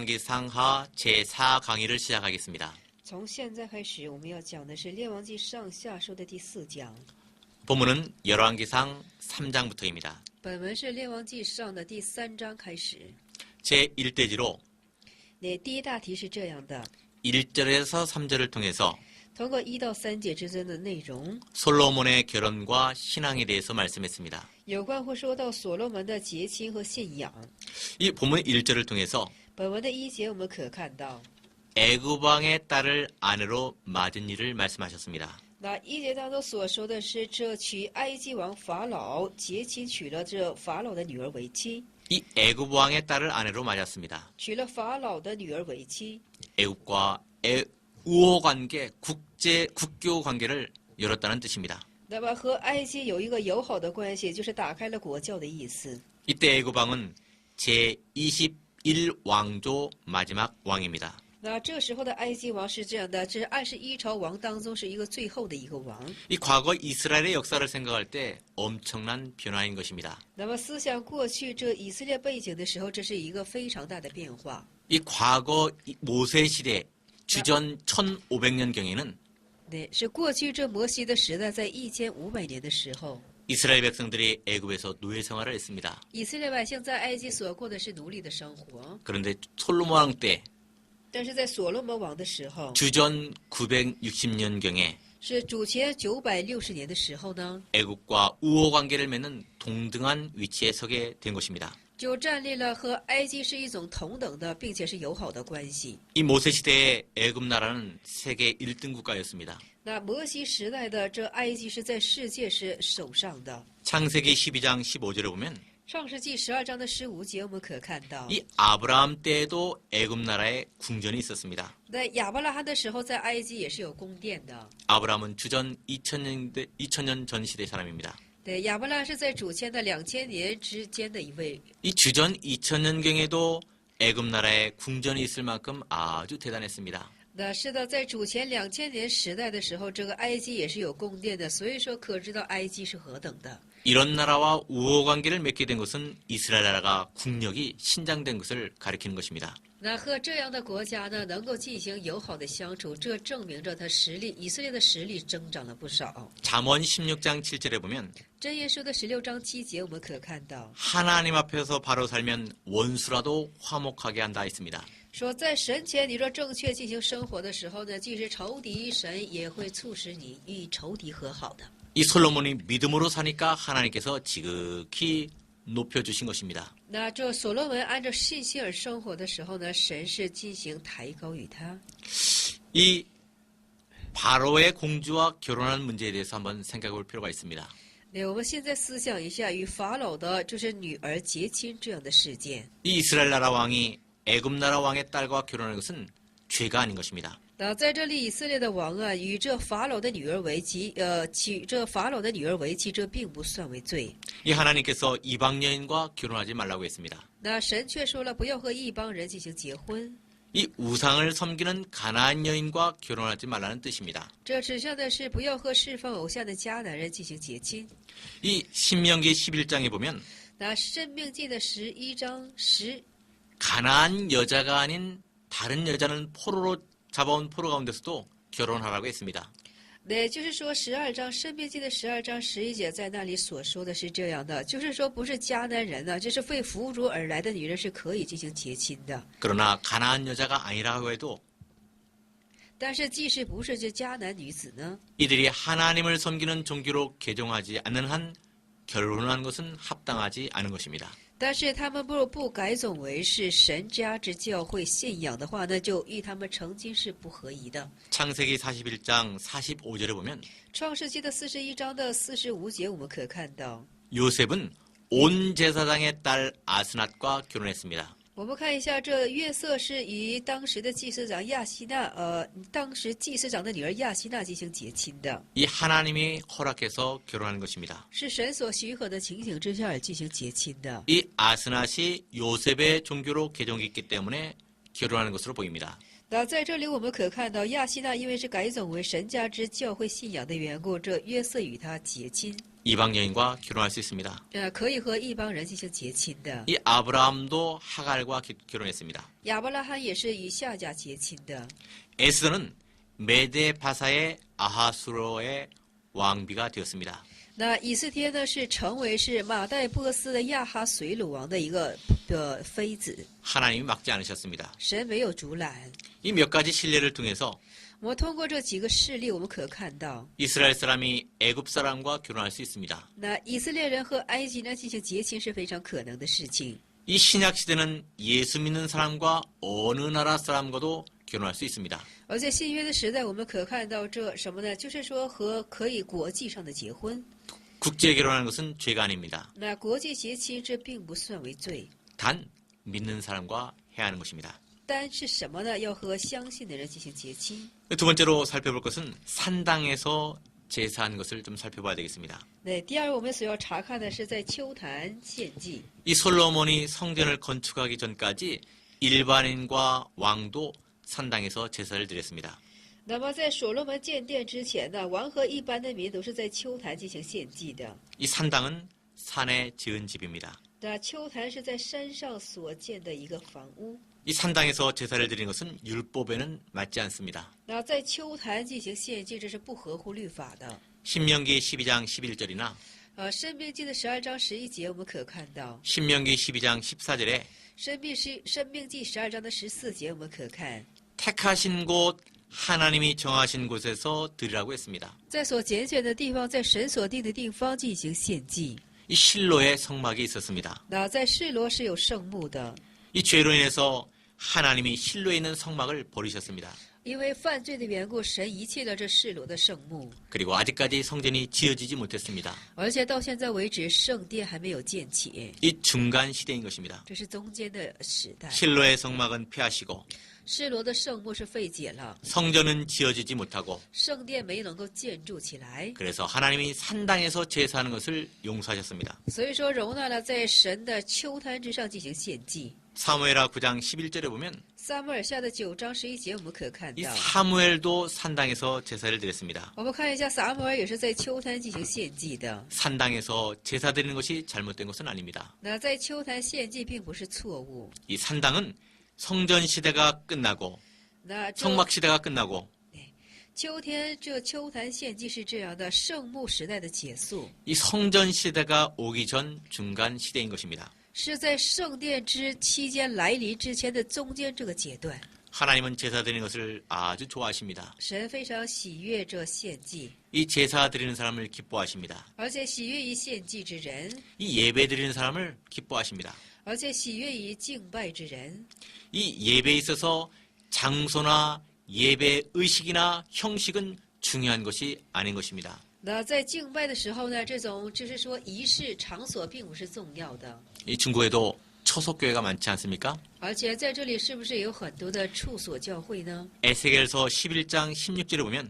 열왕기상하 제4강의를 시작하겠습니다. 从现在开始，我们要讲的是《列王记上下书》的第4讲。 본문은 열왕기상 3장부터입니다. 本文是《列王记上》的第3章开始。 제1대지로 第一大题是这样的： 1절에서 3절을 통해서 通过1到3节之间的内容， 솔로몬의 결혼과 신앙에 대해서 말씀했습니다. 有关会说到所罗门的结亲和信仰。 이 본문 1절을 통해서 本文的1节我们可看到， 애굽왕의 딸을 아내로 맞은 일을 말씀하셨습니다. 那1节当中所说的是，这娶埃及王法老结亲，娶了这法老的女儿为妻， 이 애굽왕의 딸을 아내로 맞았습니다. 娶了法老的女儿为妻。 애굽과 우호관계, 국교 관계를 열었다는 뜻입니다. 那么和埃及有一个友好的关系，就是打开了国教的意思。 이때 애굽왕은 제21왕조 마지막 왕입니다. 那这时候的埃及王是这样的，这是21朝王当中是一个最后的一个王。 이 과거 이스라엘의 역사를 생각할 때 엄청난 변화인 것입니다. 那么思想过去这以色列背景的时候，这是一个非常大的变化。 이 과거 모세 시대 주전 1500년경에는 对，是过去这摩西的时代，在1500年的时候， 이스라엘 백성들이 애굽에서 노예 생활을 했습니다. 以色列百姓在埃及所过的是奴隶的生活。 그런데 솔로몬 왕 때 但是在所罗门王的时候， 주전 960년경에 是主前960年的时候呢， 애굽과 우호 관계를 맺는 동등한 위치에 서게 된 것입니다. 就站立了和埃及是一种同等的，并且是友好的关系。 이 모세 시대의 애굽 나라는 세계 1등 국가였습니다. 那摩西时代的这埃及是在世界是首上的。 창세기 12장 15절에 보면 创世纪12章的15节，我们可看到， 이 아브라함 때에도 애굽 나라에 궁전이 있었습니다. 在亚伯拉罕的时候，在埃及也是有宫殿的。 아브라함은 주전 2000년 전 시대 사람입니다. 对，亚伯拉罕是在主前的2000年之间的一位。 이 주전 2000년경에도 애굽 나라에 궁전이 있을 만큼 아주 대단했습니다. 那是的，在主前2000年时代的时候，这个埃及也是有宫殿的，所以说可知道埃及是何等的。 이런 나라와 우호 관계를 맺게 된 것은 이스라엘 나라가 국력이 신장된 것을 가리키는 것입니다. 那和这样的国家呢，能够进行友好的相处，这证明着他实力，以色列的实力增长了不少。 잠언 16장 7절에 보면 箴言书的16章7节，我们可看到， 하나님 앞에서 바로 살면 원수라도 화목하게 한다 했습니다. 说在神前你若正确进行生活的时候呢，即使仇敌，神也会促使你与仇敌和好的。 이 솔로몬이 믿음으로 사니까 하나님께서 지극히 높여주신 것입니다. 那这所罗门按照信心而生活的时候呢，神是进行抬高于他。 이 바로의 공주와 결혼하는 문제에 대해서 한번 생각해 볼 필요가 있습니다. 对，我们现在思想一下与法老的就是女儿结亲这样的事件。 이 이스라엘 나라 왕이 애굽 나라 왕의 딸과 결혼하는 것은 죄가 아닌 것입니다. 那在这里，以色列的王啊，与这法老的女儿为妻，娶这法老的女儿为妻，这并不算为罪。 이 하나님께서 이방 여인과 결혼하지 말라고 했습니다. 那神却说了，不要和异邦人进行结婚。 이 우상을 섬기는 가나안 여인과 결혼하지 말라는 뜻입니다. 这指向的是不要和侍奉偶像的迦南人进行结亲。 이 신명기 11장에 보면 那申命记的11章10， 가나안 여자가 아닌 다른 여자는 포로로 잡아온 포로 가운데서도 결혼하라고 했습니다. 对，就是说12章申命记的12章11节，在那里所说的是这样的，就是说不是迦南人呢，这是为俘虏而来的女人是可以进行结亲的。 그러나 가나안 여자가 아니라고 해도 但是即使不是这迦南女子呢， 이들이 하나님을 섬기는 종교로 개종하지 않는 한 결혼한 것은 합당하지 않은 것입니다. 但是他们不改种为是神家之教会信仰的话，那就与他们成亲是不合宜的。 창세기 41장 45절에 보면 创世纪的41章的45节，我们可看到， 요셉은 온 제사장의 딸 아스낫과 결혼했습니다. 我们看一下，这约瑟是与当时的祭司长亚希娜，当时祭司长的女儿亚希娜进行结亲的， 이 하나님이 허락해서 결혼하는 것입니다. 是神所许可的情形之下而进行结亲的。 이 아스낫이 요셉의 종교로 개종했기 때문에 결혼하는 것으로 보입니다. 那在这里我们可看到，亚希娜因为是改种为神家之教会信仰的缘故，这约瑟与他结亲。 이방 여인과 결혼할 수 있습니다. 可以和一帮人进行结亲的。 이 아브라함도 하갈과 결혼했습니다. 亚伯拉罕也是与夏甲结亲的。 에스더는 메데 바사의 아하수로의 왕비가 되었습니다. 那以斯帖呢，是成为是马代波斯的亚哈随鲁王的一个妃子， 하나님이 막지 않으셨습니다. 神没有阻拦。 이 몇 가지 신뢰를 통해서 我们通过这几个事例，我们可看到， 이스라엘 사람이 애굽 사람과 결혼할 수 있습니다. 那以色列人和埃及人进行结亲是非常可能的事情。 이 신약 시대는 예수 믿는 사람과 어느 나라 사람과도 결혼할 수 있습니다. 而在新约的时代，我们可看到这什么呢？就是说和可以国际上的结婚。 국제 결혼하는 것은 죄가 아닙니다. 那国际结亲这并不算为罪， 단 믿는 사람과 해야 하는 것입니다. 单是什么呢？要和相信的人进行结亲。 두 번째로 살펴볼 것은 산당에서 제사한 것을 좀 살펴봐야 되겠습니다. 那第二，我们所要查看的是在秋坛献祭。 이 솔로몬이 성전을 건축하기 전까지 일반인과 왕도 산당에서 제사를 드렸습니다. 那么在所罗门建殿之前呢，王和一般的民都是在秋坛进行献祭的。 이 산당은 산에 지은 집입니다. 那秋坛是在山上所建的一个房屋。 이 산당에서 제사를 드리는 것은 율법에는 맞지 않습니다. 那在秋坛进行献祭，这是不合乎律法的。 신명기 12장 11절이나 申命记的12章11节，我们可看到； 신명기 12장 14절에 申命记12章的14节，我们可看， 택하신 곳 하나님이 정하신 곳에서 드리라고 했습니다. 在所拣选的地方，在神所定的地方进行献祭。 이 실로에 성막이 있었습니다. 那在示罗是有圣幕的， 이 죄로 인해서 하나님이 실로에 있는 성막을 버리셨습니다. 因为犯罪的缘故，神遗弃了这示罗的圣幕， 그리고 아직까지 성전이 지어지지 못했습니다. 而且到现在为止，圣殿还没有建起， 이 중간 시대인 것입니다. 这是中间的时代。 실로의 성막은 폐하시고 示罗的圣幕是废解了， 성전은 지어지지 못하고 圣殿没能够建筑起来， 그래서 하나님이 산당에서 제사하는 것을 용서하셨습니다. 所以说容纳了在神的秋坛之上进行献祭。 사무엘하 9장 11절에 보면 撒母耳下的9章11节，我们可看 이 到。 사무엘도 산당에서 제사를 드렸습니다. 我们看一下撒母耳也是在秋坛进行献祭的。 산당에서 제사 드리는 것이 잘못된 것은 아닙니다. 那在秋坛献祭并不是错误。 이 산당은 성전 시대가 끝나고 那这 성막 시대가 끝나고 秋天这秋坛献祭是这样的，圣幕时代的结束， 이 성전 시대가 오기 전 중간 시대인 것입니다. 是在圣殿之期间来临之前的中间这个阶段。 하나님은 제사 드리는 것을 아주 좋아하십니다. 神非常喜悦这献祭， 이 제사 드리는 사람을 기뻐하십니다. 而且喜悦于献祭之人， 이 예배 드리는 사람을 기뻐하십니다. 而且喜悦于敬拜之人。 이 예배에 있어서 장소나 예배 의식이나 형식은 중요한 것이 아닌 것입니다. 那在敬拜的时候呢，这种就是说仪式场所并不是重要的， 이 중국에도 초속교회가 많지 않습니까? 而且在这里是不是也有很多的处所教会呢？ 에스겔서 11장 16절에 보면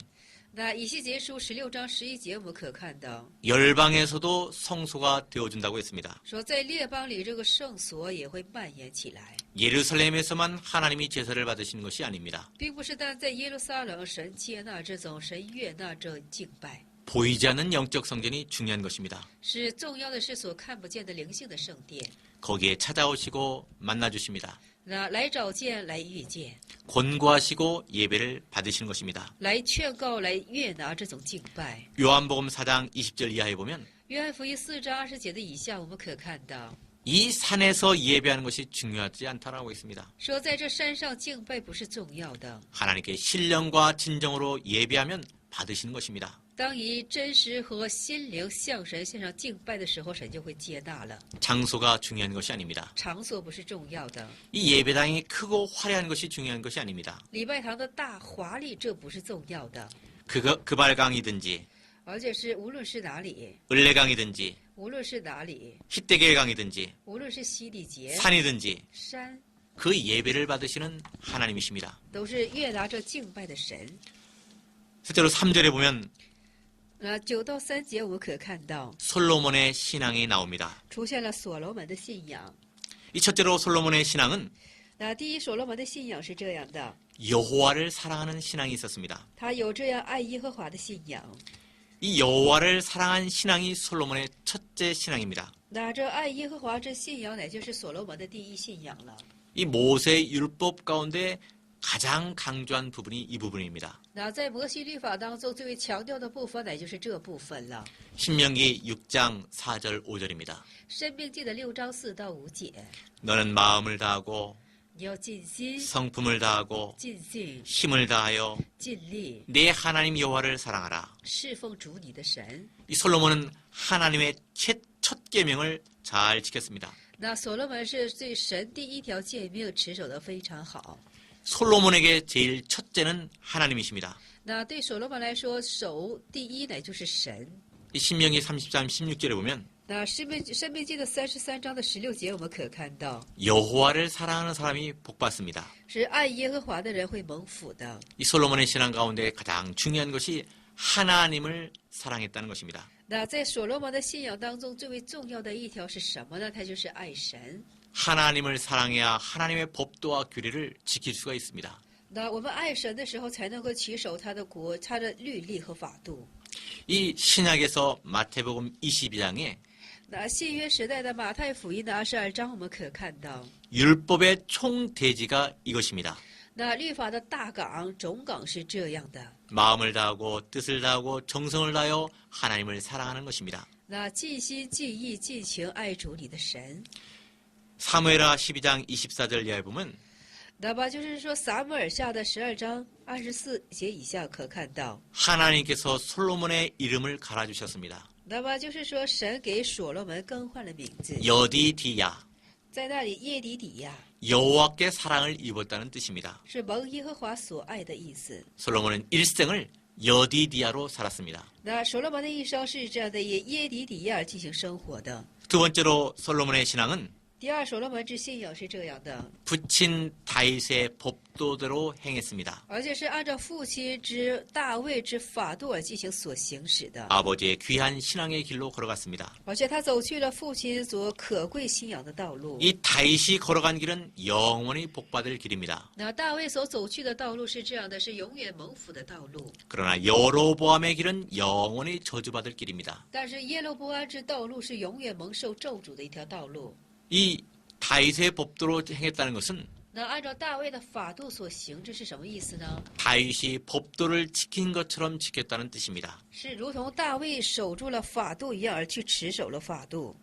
那以西结书16章11节，我们可看到 열방에서도 성소가 되어준다고 했습니다. 说，在列邦里这个圣所也会蔓延起来， 예루살렘에서만 하나님이 제사를 받으시는 것이 아닙니다. 并不是但在耶路撒冷神接纳这种神悦纳这敬拜， 보이지 않는 영적 성전이 중요한 것입니다. 是重要的是所看不见的灵性的圣殿。 거기에 찾아오시고 만나주십니다. 那来找见，来遇见， 권고하시고 예배를 받으시는 것입니다. 来劝告，来悦纳这种敬拜。 요한복음 4장 20절 이하에 보면 约翰福音4章20节的以下，我们可看到 이 산에서 예배하는 것이 중요하지 않다라고 했습니다. 说，在这山上敬拜不是重要的， 하나님께 신령과 진정으로 예배하면 받으시는 것입니다. 当以真实和心灵向神献上敬拜的时候，神就会接纳了。 장소가 중요한 것이 아닙니다. 场所不是重要的， 이 예배당이 크고 화려한 것이 중요한 것이 아닙니다. 礼拜堂的大华丽这不是重要的， 그발강이든지 而且是无论是哪里， 을레강이든지 无论是哪里， 히데겔강이든지 无论是西底节、 산이든지 山， 그 예배를 받으시는 하나님이십니다. 都是悦纳这敬拜的神。 실제로 3절에 보면 9到3节，我们可看到 솔로몬의 신앙이 나옵니다. 出现了所罗门的信仰。 이 첫째로 솔로몬의 신앙은 那第一，所罗门的信仰是这样的， 여호와를 사랑하는 신앙이 있었습니다. 他有这样爱耶和华的信仰。이 여호와를 사랑한 신앙이 솔로몬의 첫째 신앙입니다. 那这爱耶和华之信仰，乃就是所罗门的第一信仰了。 이 모세 율법 가운데 가장 강조한 부분이 이 부분입니다. 那在摩西律法当中，最为强调的部分，乃就是这部分了。 신명기 6장 4절 5절입니다. 申命记的6章4到5节， 너는 마음을 다하고 你要尽心、 성품을 다하고 尽性、 힘을 다하여 尽力 내 하나님 여호와를 사랑하라. 侍奉主你的神。 이 솔로몬은 하나님의 첫 계명을 잘 지켰습니다. 那所罗门是对神第一条诫命持守得非常好。 솔로몬에게 제일 첫째는 하나님이십니다. 那对所罗门来说，首第一乃就是神。 이 신명기 33, 16절에 보면 那申命记的33章的16节，我们可看到， 여호와를 사랑하는 사람이 복받습니다. 是爱耶和华的人会蒙福的。 이 솔로몬의 신앙 가운데 가장 중요한 것이 하나님을 사랑했다는 것입니다. 那在所罗门的信仰当中，最为重要的一条是什么呢？它就是爱神。 하나님을 사랑해야 하나님의 법도와 규례를 지킬 수가 있습니다. 那我们爱神的时候，才能够持守他的国、他的律例和法度。 이 신약에서 마태복음 22장에 那新约时代的马太福音的22章，我们可看到， 율법의 총대지가 이것입니다. 那律法的大纲、总纲是这样的。 마음을 다하고 뜻을 다하고 정성을 다하여 하나님을 사랑하는 것입니다. 那尽心、尽意、尽情爱主你的神。 사무엘하 12장 24절 이하에 보면 那么就是说，撒母耳下的12章24节以下可看到， 하나님께서 솔로몬의 이름을 갈아주셨습니다. 那么就是说，神给所罗门更换了名字， 여디디야 在那里耶底底亚 여호와께 사랑을 입었다는 뜻입니다. 是蒙耶和华所爱的意思。 솔로몬은 일생을 여디디야로 살았습니다. 那所罗门的一生是这样的，以耶底底亚进行生活的。 두 번째로 솔로몬의 신앙은 第二，所罗门之信仰是这样的， 부친 다윗의 법도대로 행했습니다. 而且是按照父亲之大卫之法度而进行所行使的， 아버지의 귀한 신앙의 길로 걸어갔습니다. 而且他走去了父亲所可贵信仰的道路。 이 다윗이 걸어간 길은 영원히 복받을 길입니다. 那大卫所走去的道路是这样的，是永远蒙福的道路。 그러나 여로보암의 길은 영원히 저주받을 길입니다. 但是耶罗波安之道路是永远蒙受咒诅的一条道路。 이 다윗의 법도로 행했다는 것은 那按照大卫的法度所行，这是什么意思呢？ 다윗이 법도를 지킨 것처럼 지켰다는 뜻입니다. 是如同大卫守住了法度一样，而去持守了法度。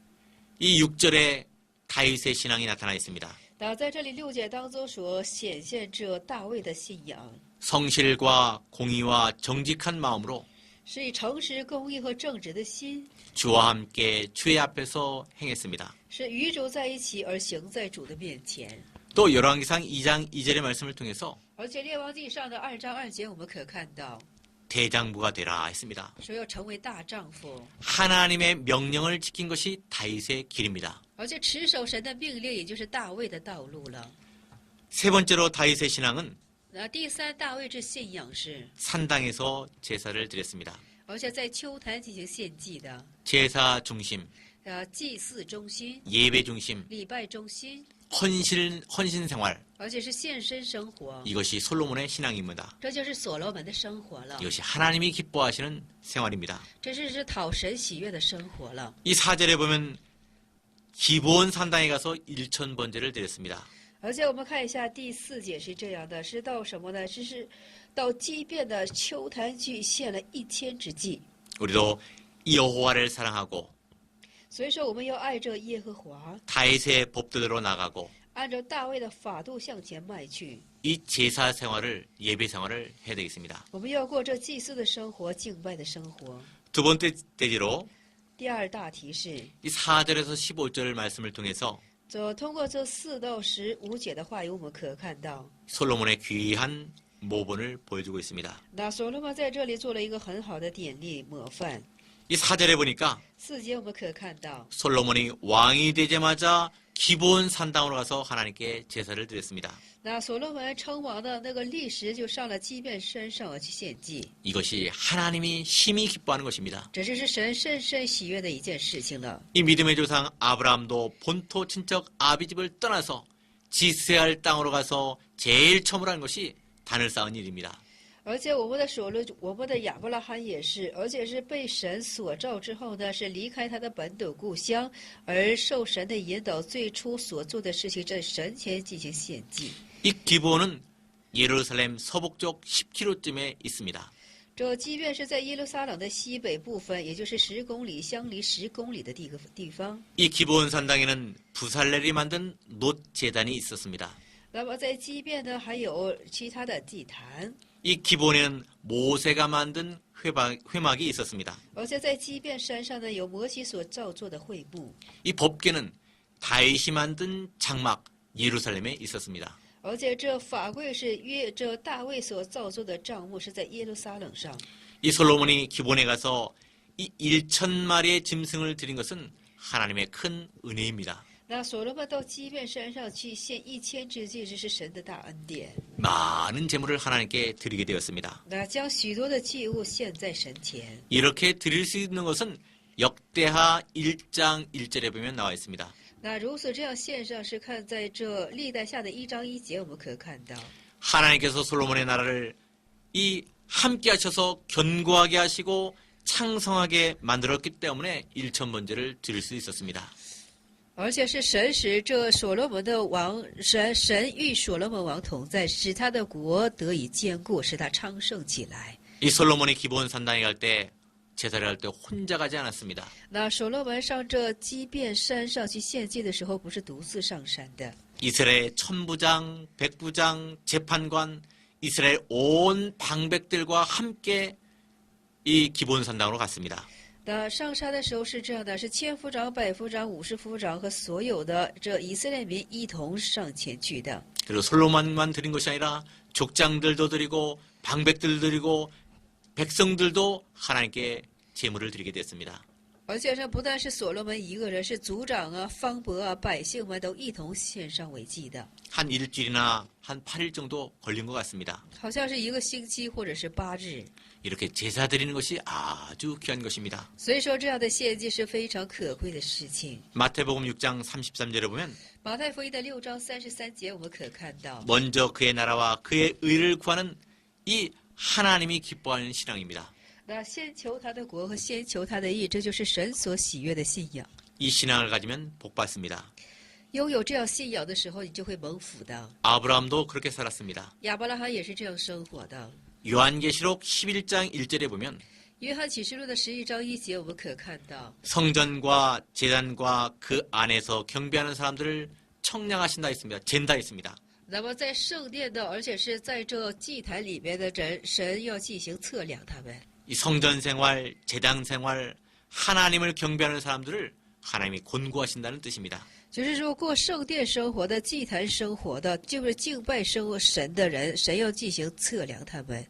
이 6절에 다윗의 신앙이 나타나 있습니다. 那在这里6节当中所显现着大卫的信仰， 성실과 공의와 정직한 마음으로 是以诚实、公义和正直的心， 주와 함께 주의 앞에서 행했습니다. 是与主在一起而行在主的面前。 또 열왕기상 2장 2절의 말씀을 통해서 而且列王记上的2章2节，我们可看到 대장부가 되라 했습니다. 说要成为大丈夫， 하나님의 명령을 지킨 것이 다윗의 길입니다. 而且持守神的命令，也就是大卫的道路了。 세 번째로 다윗의 신앙은 那第三，大卫之信仰是， 산당에서 제사를 드렸습니다. 而且在秋坛进行献祭的， 제사 중심, 祭祀中心、 예배 중심, 礼拜中心， 헌신 생활, 而且是献身生活， 이것이 솔로몬의 신앙입니다. 这就是所罗门的生活了， 이것이 하나님이 기뻐하시는 생활입니다. 这是讨神喜悦的生活了。 이 4절에 보면 기브온 산당에 가서 1000번제를 드렸습니다. 而且我们看一下第4节是这样的，是到什么呢？是到基遍的秋坛去献了1000之祭。 우리도 여호와를 사랑하고 所以说，我们要爱着耶和华， 다윗의 법도대로 나가고 按照大卫的法度向前迈去。 이 제사 생활을 예배 생활을 해야 되겠습니다. 我们要过这祭祀的生活、敬拜的生活。 두 번째 대지로 第二大提示， 이 4절에서 15절 말씀을 통해서 通过这4到15节的话语，我们可看到， 솔로몬의 귀한 모본을 보여주고 있습니다. 那所罗门在这里做了一个很好的典例模范。 이 4절에 보니까 4节我们可看到， 솔로몬이 왕이 되자마자 기브온 산당으로 가서 하나님께 제사를 드렸습니다. 那所罗门称王的那个历史就上了基遍山上而去献祭， 이것이 하나님이 심히 기뻐하는 것입니다. 这是神甚深喜悦的一件事情了。 이 믿음의 조상 아브라함도 본토 친척 아비집을 떠나서 지스할 땅으로 가서 제일 처음으로 한 것이 단을 쌓은 일입니다. 而且我们的亚伯拉罕也是，而且是被神所召之后呢，是离开他的本土故乡，而受神的引导，最初所做的事情在神前进行献祭。 이 기브온은 예루살렘 서북쪽 10km쯤에 있습니다. 这即便是在耶路撒冷的西北部分，也就是10公里，相离10公里的地方。 이 기브온 산당에는 부살렐이 만든 놋 제단이 있었습니다. 那么在基遍呢，还有其他的祭坛， 이 기브온에는 모세가 만든 회막이 있었습니다. 而且在基遍山上呢，有摩西所造作的会幕， 이 법궤는 다윗이 만든 장막 예루살렘에 있었습니다. 而且这法柜是这大卫所造作的帐幕，是在耶路撒冷上。 이 솔로몬이 기본에 가서 이 1,000마리의 짐승을 드린 것은 하나님의 큰 은혜입니다. 那所罗门到基遍山上去献1000只祭，这是神的大恩典。 많은 제물을 하나님께 드리게 되었습니다. 那将许多的祭物献在神前。 이렇게 드릴 수 있는 것은 역대하 1장 1절에 보면 나와 있습니다. 那如此这样献上，是看在这历代下的1章1节，我们可看到。 하나님께서 솔로몬의 나라를 이 함께 하셔서 견고하게 하시고 창성하게 만들었기 때문에 1,000번제를 드릴 수 있었습니다. 而且是神使这所罗门的王，神与所罗门王同在，使他的国得以坚固，使他昌盛起来。 이 솔로몬이 기본 산당에 갈 때 제사를 할 때 혼자 가지 않았습니다. 那所罗门上这基遍山上去献祭的时候，不是独自上山的。 이스라엘 천부장, 백부장, 재판관, 이스라엘 온 방백들과 함께 이 기본 산당으로 갔습니다. 那上山的时候是这样的，是千夫长、百夫长、50夫长和所有的这以色列民一同上前去的。 그리고 솔로몬만 드린 것이 아니라 족장들도 드리고 방백들도 드리고 백성들도 하나님께 제물을 드리게 됐습니다. 而且这不但是所罗门一个人，是族长啊、方伯啊、百姓们都一同献上为祭的， 한 일주일이나 한 8일 정도 걸린 것 같습니다. 好像是1个星期或者是8日。 이렇게 제사 드리는 것이 아주 귀한 것입니다. 所以说，这样的献祭是非常可贵的事情。 마태복음 6장 33절에 보면 马太福音的6章33节，我们可看到， 먼저 그의 나라와 그의 의를 구하는 이 하나님이 기뻐하는 신앙입니다. 那先求他的国和先求他的义，这就是神所喜悦的信仰。 이 신앙을 가지면 복 받습니다. 拥有这样信仰的时候，你就会蒙福的。 아브라함도 그렇게 살았습니다. 亚伯拉罕也是这样生活的。 요한계시록 11장 1절에 보면 约翰启示录的11章1节，我们可看到， 성전과 제단과 그 안에서 경배하는 사람들을 청량하신다 했습니다. 잰다 했습니다. 那么在圣殿的，而且是在这祭坛里面的人，神要进行测量他们。 이 성전 생활, 제당 생활, 하나님을 경배하는 사람들을 하나님이 곤고하신다는 뜻입니다. 就是说，过圣殿生活的、祭坛生活的，就是敬拜神的人，神要进行测量他们。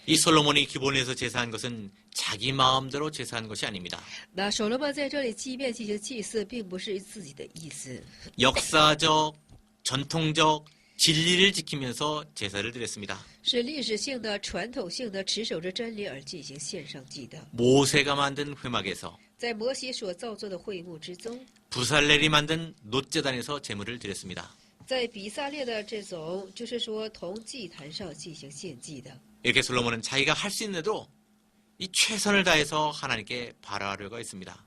이 솔로몬이 기본에서 제사한 것은 자기 마음대로 제사한 것이 아닙니다. 那所罗门在这里即便进行祭祀，并不是自己的意思， 역사적, 전통적 진리를 지키면서 제사를 드렸습니다. 是历史性的、传统性的，持守着真理而进行献上祭的。 모세가 만든 회막에서 在摩西所造作的会幕之中， 부살렐이 만든 놋제단에서 제물을 드렸습니다. 在比萨列的这种，就是说同祭坛上进行献祭的。 이렇게 솔로몬은 자기가 할 수 있는데도 이 최선을 다해서 하나님께 바라려고 했습니다.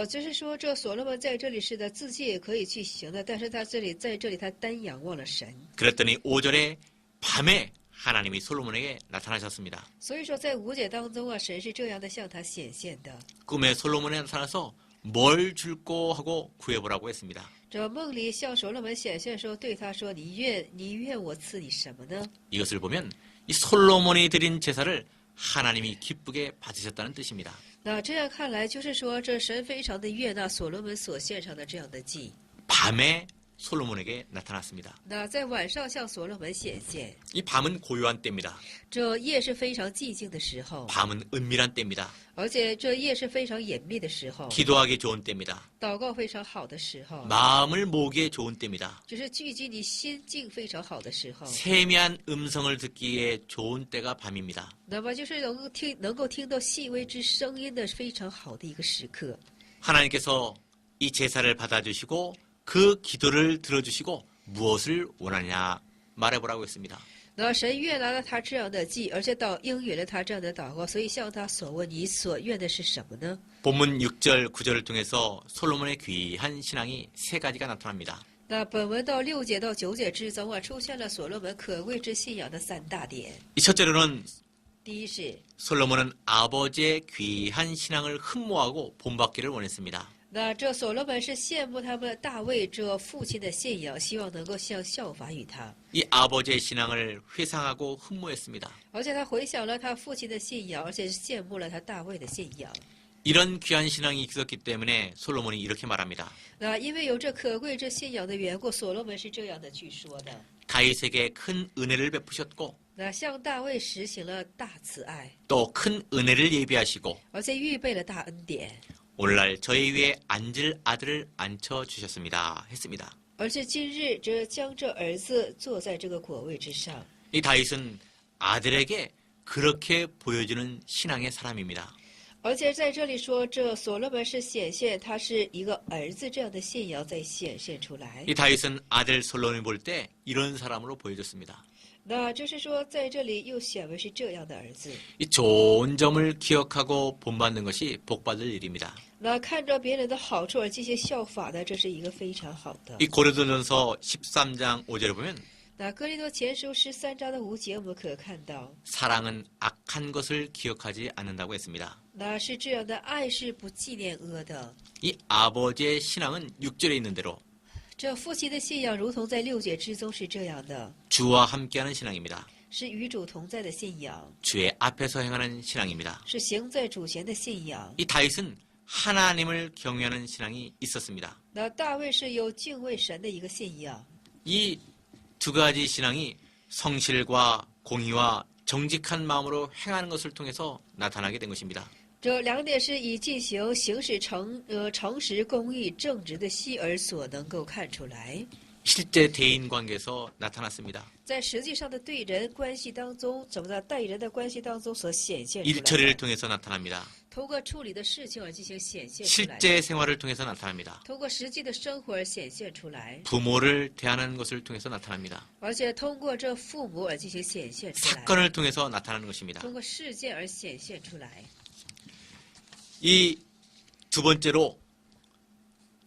就是说这所罗门在这里是的，自己也可以去行的，但是他在这里他单仰望了神。 그랬더니 5절에 밤에 하나님이 솔로몬에게 나타나셨습니다. 所以说在5节当中啊，神是这样的向他显现的。 꿈에 솔로몬에 나타나서 뭘 줄꼬 하고 구해보라고 했습니다. 这梦里向所罗门显现的时候，对他说：“你愿我赐你什么呢？” 이것을 보면 이 솔로몬이 드린 제사를 하나님이 기쁘게 받으셨다는 뜻입니다. 那这样看来，就是说这神非常的悦纳所罗门所献上的这样的祭。 밤에 솔로몬에게 나타났습니다. 那在晚上向所罗门显现， 이 밤은 고요한 때입니다. 这夜是非常寂静的时候， 밤은 은밀한 때입니다. 而且这夜是非常隐秘的时候， 기도하기 좋은 때입니다. 祷告非常好的时候， 마음을 모으기에 좋은 때입니다. 就是聚集你心境非常好的时候。 세미한 음성을 듣기에 좋은 때가 밤입니다. 那么就是能够听到细微之声音的非常好的一个时刻。 하나님께서 이 제사를 받아주시고 그 기도를 들어주시고 무엇을 원하냐 말해보라고 했습니다. 那神悦纳了他这样的祭，而且应允了他这样的祷告，所以向他所问：你所愿的是什么呢？ 본문 6절, 9절을 통해서 솔로몬의 귀한 신앙이 세 가지가 나타납니다. 那本文到6节到9节之中啊，出现了所罗门可贵之信仰的3大点。 이 첫째로는 第一是， 솔로몬은 아버지의 귀한 신앙을 흠모하고 본받기를 원했습니다. 那这所罗门是羡慕他们大卫这父亲的信仰，希望能够效法于他。 이 아버지의 신앙을 회상하고 흠모했습니다. 而且他回想了他父亲的信仰，而且是羡慕了他大卫的信仰。 이런 귀한 신앙이 있었기 때문에 솔로몬이 이렇게 말합니다. 那因为有这可贵之信仰的缘故，所罗门是这样的去说的。 다윗에게 큰 은혜를 베푸셨고 那向大卫实行了大慈爱， 또 큰 은혜를 예비하시고 而且预备了大恩典， 오늘날 저희 위에 앉을 아들을 앉혀주셨습니다. 했습니다. 而且今日将这儿子坐在这个果位之上。 이 다윗은 아들에게 그렇게 보여주는 신앙의 사람입니다. 而且在这里说，这所罗门是显现他是一个儿子这样的信仰在显现出来。 이 다윗은 아들 솔로몬을 볼 때 이런 사람으로 보여졌습니다. 那就是说，在这里又显为是这样的儿子。 이 좋은 점을 기억하고 본받는 것이 복받을 일입니다. 那看着别人的好处而进行效法的，这是一个非常好的。 이 고린도전서 13장 5절에 보면 那哥林多前书13章的5节，我们可看到， 사랑은 악한 것을 기억하지 않는다고 했습니다. 那是这样的，爱是不纪念恶的。 이 아버지의 신앙은 6절에 있는 대로 这父亲的信仰，如同在6节之中是这样的， 주와 함께하는 신앙입니다. 是与主同在的信仰， 주의 앞에서 행하는 신앙입니다. 是行在主前的信仰。 이 다윗은 하나님을 경외하는 신앙이 있었습니다. 那大卫是有敬畏神的一个信仰。 이 두 가지 신앙이 성실과 공의와 정직한 마음으로 행하는 것을 통해서 나타나게 된 것입니다. 这2点是以行使诚实、公义、正直的心而所能够看出来， 실제 대인 관계에서 나타났습니다. 在实际上的对人关系当中，怎么的待人的关系当中所显现出来 일처리를 的， 통해서 나타납니다. 通过处理的事情而进行显现出来的， 실제 생활을 통해서 나타납니다. 通过实际的生活而显现出来， 부모를 대하는 것을 통해서 나타납니다. 而且通过这父母而进行显现出来， 사건을 통해서 나타나는 것입니다. 通过事件而显现出来。 이 두 번째로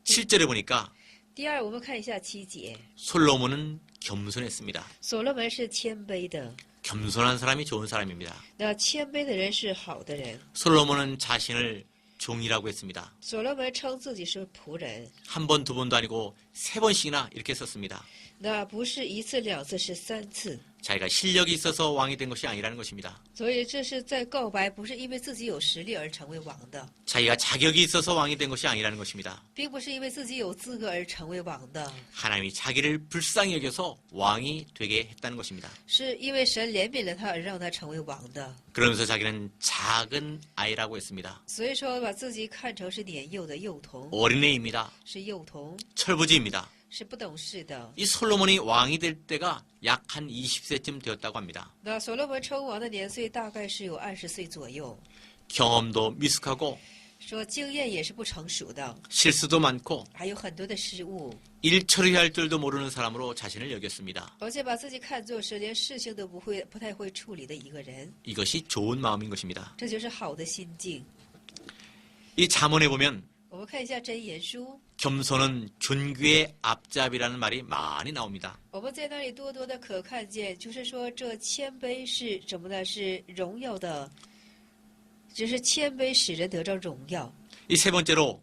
7절에 보니까 第二，我们看一下7节， 솔로몬은 겸손했습니다. 所罗门是谦卑的， 겸손한 사람이 좋은 사람입니다. 那谦卑的人是好的人。 솔로몬은 자신을 종이라고 했습니다. 所罗门称自己是仆人， 한 번, 두 번도 아니고 세 번씩이나 이렇게 썼습니다. 那不是1次2次，是3次。 자기가 실력이 있어서 왕이 된 것이 아니라는 것입니다. 所以这是在告白，不是因为自己有实力而成为王的， 자기가 자격이 있어서 왕이 된 것이 아니라는 것입니다. 并不是因为自己有资格而成为王的， 하나님이 자기를 불쌍히 여겨서 왕이 되게 했다는 것입니다. 是因为神怜悯了他而让他成为王的。 그러면서 자기는 작은 아이라고 했습니다. 所以说，把自己看成是年幼的幼童， 어린애입니다. 是幼童， 철부지입니다. 是不懂事的。 이 솔로몬이 왕이 될 때가 약 한 20세쯤 되었다고 합니다. 那所罗门称王的年岁大概是有20岁左右， 경험도 미숙하고 说经验也是不成熟的， 실수도 많고 还有很多的失误， 일 처리할 줄도 모르는 사람으로 자신을 여겼습니다. 而且把自己看作是连事情都不太会处理的一个人， 이것이 좋은 마음인 것입니다. 这就是好的心境。 이 잠언에 보면 我们看一下箴言书， 겸손은 존귀의 앞잡이라는 말이 많이 나옵니다. 我们在那里多多的可看见，就是说这谦卑是什么呢？是荣耀的，就是谦卑使人得着荣耀。 이 세 번째로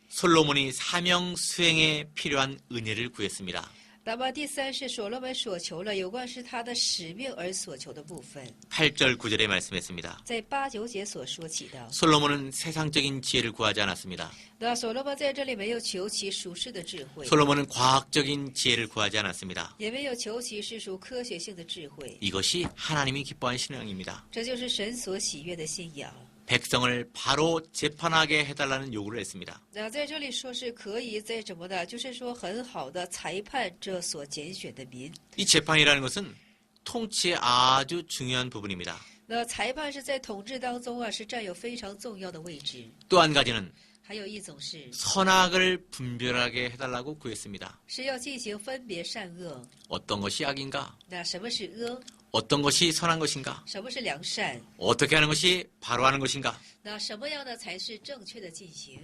솔로몬이 사명 수행에 필요한 은혜를 구했습니다. 那么第3是所罗门所求了有关是他的使命而所求的部分， 8절 9절에 말씀했습니다. 在8、9节所说起的。 솔로몬은 세상적인 지혜를 구하지 않았습니다. 那所罗门在这里没有求其属世的智慧， 솔로몬은 과학적인 지혜를 구하지 않았습니다. 也没有求其世俗科学性的智慧， 이것이 하나님이 기뻐하는 신앙입니다. 这就是神所喜悦的信仰。 백성을 바로 재판하게 해달라는 요구를 했습니다. 那在这里说是可以在什么呢？就是说很好的裁判这所拣选的民。 이 재판이라는 것은 통치의 아주 중요한 부분입니다. 那裁判是在统治当中啊，是占有非常重要的位置。 또 한 가지는 还有一种是 선악을 분별하게 해달라고 구했습니다. 是要进行分别善恶。 어떤 것이 악인가? 那什么是恶？ 어떤 것이 선한 것인가? 什么是良善？ 어떻게 하는 것이 바로 하는 것인가? 那什么样的才是正确的进行？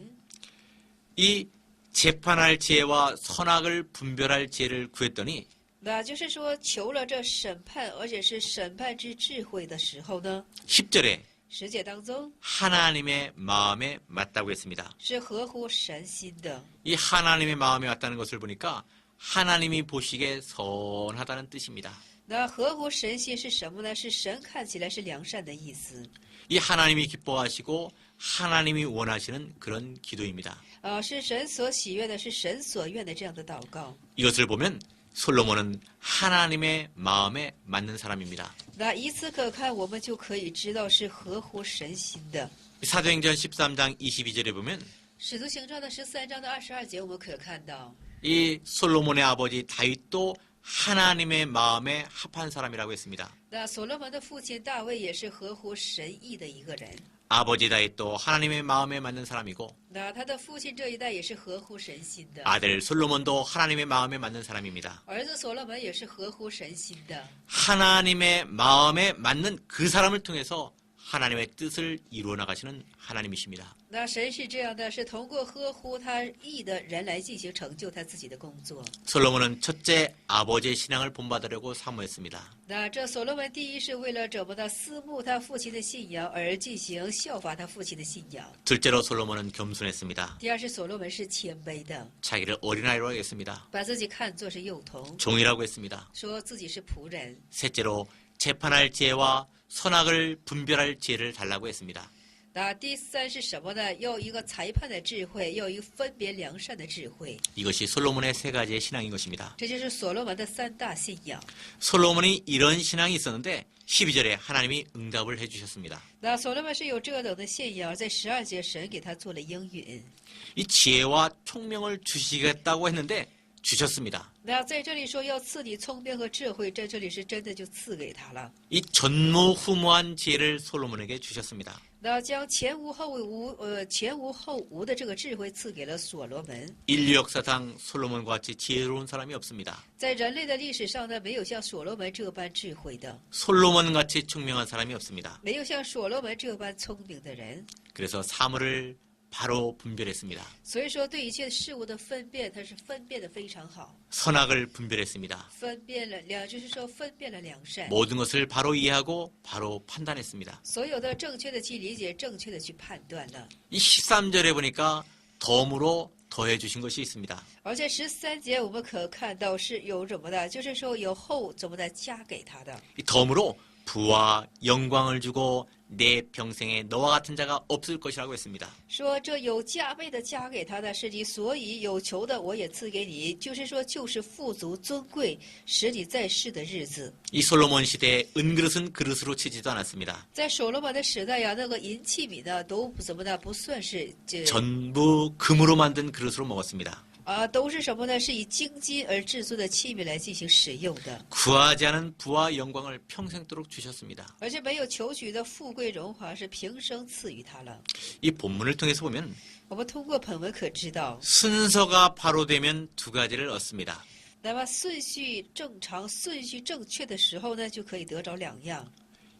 이 재판할 지혜와 선악을 분별할 지혜를 구했더니 那就是说，求了这审判，而且是审判之智慧的时候呢， 10절에 十诫当中 하나님의 마음에 맞다고 했습니다. 是合乎神心的。 이 하나님의 마음에 맞다는 것을 보니까 하나님이 보시기에 선하다는 뜻입니다. 那合乎神心是什么呢？是神看起来是良善的意思。 이 하나님이 기뻐하시고 하나님이 원하시는 그런 기도입니다. 是神所喜悦的，是神所愿的这样的祷告。 이것을 보면 솔로몬은 하나님의 마음에 맞는 사람입니다. 那以此可看，我们就可以知道是合乎神心的。 사도행전 13장 22절에 보면 使徒行传的13章的22节，我们可看到， 이 솔로몬의 아버지 다윗도 하나님의 마음에 합한 사람이라고 했습니다. 那所罗门的父亲大卫也是合乎神意的一个人。 아버지 다윗도 하나님의 마음에 맞는 사람이고 那他的父亲这一代也是合乎神心的， 아들 솔로몬도 하나님의 마음에 맞는 사람입니다. 儿子所罗门也是合乎神心的。 하나님의 마음에 맞는 그 사람을 통해서 하나님의 뜻을 이루어 나가시는 하나님이십니다. 那神是这样的，是通过合乎他意的人来进行成就他自己的工作。 솔로몬은 첫째 아버지의 신앙을 본받으려고 사모했습니다. 那这所罗门第一是为了怎么的思慕他父亲的信仰而进行效法他父亲的信仰。 둘째로 솔로몬은 겸손했습니다. 第二是所罗门是谦卑的， 자기를 어린아이로 하겠습니다. 把自己看作是幼童， 종이라고 했습니다. 说自己是仆人。 셋째로 재판할 지혜와 선악을 분별할 지혜를 달라고 했습니다. 那第三是什么呢？要一个裁判的智慧，要一个分别良善的智慧。 이것이 솔로몬의 세 가지의 신앙인 것입니다. 这就是所罗门的三大信仰。 솔로몬이 이런 신앙이 있었는데 12절에 하나님이 응답을 해주셨습니다. 那所罗门是有这等的信仰，在12节神给他做了应允。 이 지혜와 총명을 주시겠다고 했는데 주셨습니다. 那在这里说要赐你聪明和智慧，在这里是真的就赐给他了。 이 전무후무한 지혜를 솔로몬에게 주셨습니다. 那将前无后无的这个智慧赐给了所罗门。 인류 역사상 솔로몬과 같이 지혜로운 사람이 없습니다. 在人类的历史上呢，没有像所罗门这般智慧的， 솔로몬같이 총명한 사람이 없습니다. 没有像所罗门这般聪明的人。 그래서 사물을 바로 분별했습니다. 所以说，对一切事物的分辨，他是分辨的非常好， 선악을 분별했습니다. 分辨了就是说分辨了良善， 모든 것을 바로 이해하고 바로 판단했습니다. 所有的正确的去理解，正确的去判断了。 이 13절에 보니까 덤으로 더해 주신 것이 있습니다. 而且13节我们可看到是有怎么的，就是说有后怎么的加给他的。 이 덤으로 부와 영광을 주고 내 평생에 너와 같은 자가 없을 것이라고 했습니다. 说这有加倍的加给他的是你，所以有求的我也赐给你，就是说就是富足尊贵，使你在世的日子。 이 솔로몬 시대에 은그릇은 그릇으로 치지도 않았습니다. 在所罗门的时代呀，那个银器皿呢都不怎么的，不算是这 전부 금으로 만든 그릇으로 먹었습니다. 都是什么呢？是以精金而制作的器皿来进行使用的， 구하지 않은 부와 영광을 평생도록 주셨습니다. 而且没有求取的富贵荣华是平生赐予他了。 이 본문을 통해서 보면 我们通过本文可知道， 순서가 바로 되면 두 가지를 얻습니다. 那么顺序正常、顺序正确的时候呢，就可以得着两样。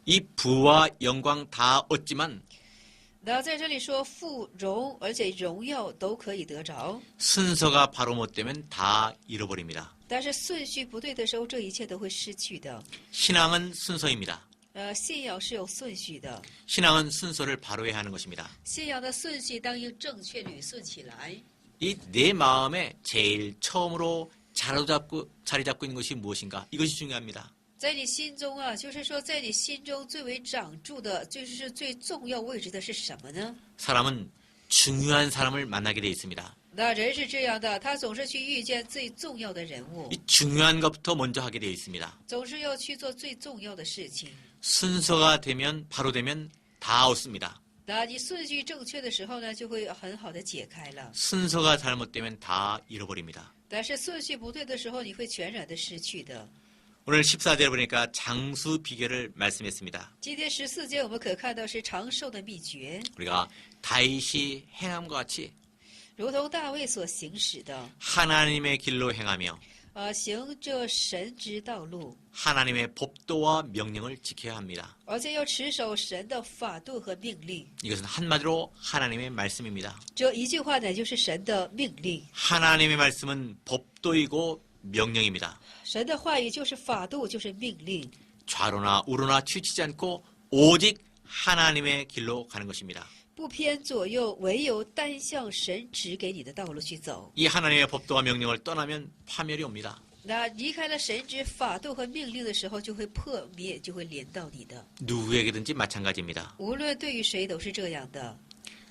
이 부와 영광 다 얻지만 那在这里说富荣，而且荣耀都可以得着， 순서가 바로 못 되면 다 잃어버립니다. 但是顺序不对的时候，这一切都会失去的。 신앙은 순서입니다. 信仰是有顺序的， 신앙은 순서를 바로 해야 하는 것입니다. 信仰的顺序当应正确捋顺起来。 이 내 마음에 제일 처음으로 자리 잡고 있는 것이 무엇인가? 이것이 중요합니다. 在你心中啊，就是说，在你心中最为长住的，就是最重要位置的是什么呢？ 사람은 중요한 사람을 만나게 돼 있습니다. 那人是这样的，他总是去遇见最重要的人物， 이 중요한 것부터 먼저 하게 돼 있습니다. 总是要去做最重要的事情。 순서가 되면 바로 되면 다 얻습니다. 那你顺序正确的时候呢，就会很好的解开了。 순서가 잘못되면 다 잃어버립니다. 但是顺序不对的时候，你会全然的失去的。 오늘 14절에 보니까 장수 비결을 말씀했습니다. 今天14节我们可看到是长寿的秘诀， 우리가 다윗이 행함과 같이 如同大卫所行使的， 하나님의 길로 행하며 行这神之道路， 하나님의 법도와 명령을 지켜야 합니다. 而且要持守神的法度和命令。 이것은 한마디로 하나님의 말씀입니다. 这一句话乃就是神的命令， 하나님의 말씀은 법도이고 명령입니다. 神的话语就是法度，就是命令。 좌로나 우로나 치우치지 않고 오직 하나님의 길로 가는 것입니다. 不偏左右，唯有单向神指给你的道路去走。 이 하나님의 법도와 명령을 떠나면 파멸이 옵니다. 那离开了神之法度和命令的时候，就会破灭，就会连到你的。 누구에게든지 마찬가지입니다. 无论对于谁都是这样的，